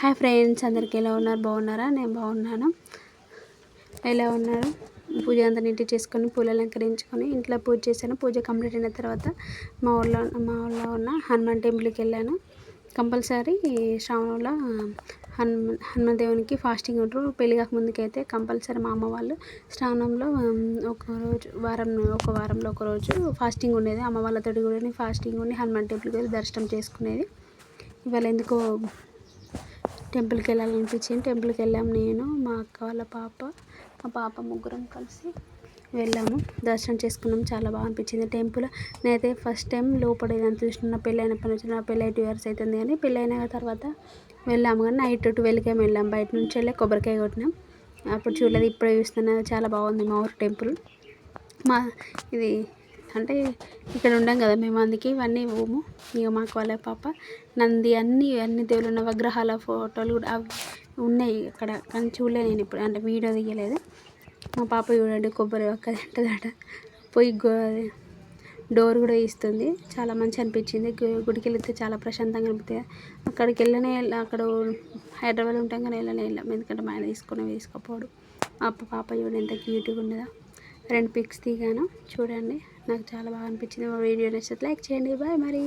Hi friends, అందరికీ ఎలా ఉన్నారు? బాగున్నారా? నేను బాగున్నాను. ఎలా ఉన్నారు? పూజ అంతా నీట్ చేసుకొని పూలు అలంకరించుకొని ఇంట్లో పూజ చేశాను. పూజ కంప్లీట్ అయిన తర్వాత మా ఊళ్ళో ఉన్న హనుమాన్ టెంపుల్కి వెళ్ళాను. కంపల్సరీ శ్రావణంలో హనుమాన్ దేవునికి ఫాస్టింగ్ ఉంటారు. పెళ్లి కాక ముందుకైతే కంపల్సరీ మా అమ్మ వాళ్ళు శ్రావణంలో ఒక వారంలో ఒక రోజు ఫాస్టింగ్ ఉండేది. అమ్మ వాళ్ళతో కూడా ఫాస్టింగ్ ఉండి హనుమాన్ టెంపుల్కి వెళ్ళి దర్శనం చేసుకునేది. ఇవాళ ఎందుకో టెంపుల్కి వెళ్ళాలనిపించింది. టెంపుల్కి వెళ్ళాము. నేను, మా అక్క వాళ్ళ పాప, మా పాప ముగ్గురం కలిసి వెళ్ళాము. దర్శనం చేసుకున్నాము. చాలా బాగా అనిపించింది టెంపుల్. నేనైతే ఫస్ట్ టైం లోపల ఏదైనా చూసిన పెళ్ళి అయినప్పటి నుంచి, నా పెళ్ళి 2 years అవుతుంది కానీ పెళ్ళి అయిన తర్వాత వెళ్ళాము. కానీ నైట్ 12కి వెళ్ళాము. బయట నుంచి వెళ్ళి కొబ్బరికాయ కొట్టినాం. అప్పుడు చూడలేదు, ఇప్పుడే చూస్తున్నాను. చాలా బాగుంది మా ఊరు టెంపుల్. ఇది అంటే ఇక్కడ ఉండం కదా మేము, అందుకే ఇవన్నీ పోము. ఇక మాకు వాళ్ళ పాప నంది అన్ని దేవుళ్ళు ఉన్న విగ్రహాల ఫోటోలు కూడా అవి ఉన్నాయి అక్కడ, కానీ చూడలేదు నేను ఇప్పుడు, అంటే వీడియో తీయలేదు. మా పాప చూడండి కొబ్బరి ఒక్క తింటుందట. పోయి డోర్ కూడా ఇస్తుంది. చాలా మంచి అనిపించింది. గుడికి వెళితే చాలా ప్రశాంతంగా అనిపిస్తుంది. అక్కడికి అక్కడ హైదరాబాద్లో ఉంటాం కానీ వెళ్ళాం, ఎందుకంటే మా ఆయన తీసుకోపోడు. మా పాప చూడండి ఎంత క్యూట్గా ఉండదో. 2 pics దిగాను చూడండి. నాకు చాలా బాగా అనిపించింది. మా వీడియో నచ్చితే లైక్ చేయండి. బాయ్ మరి.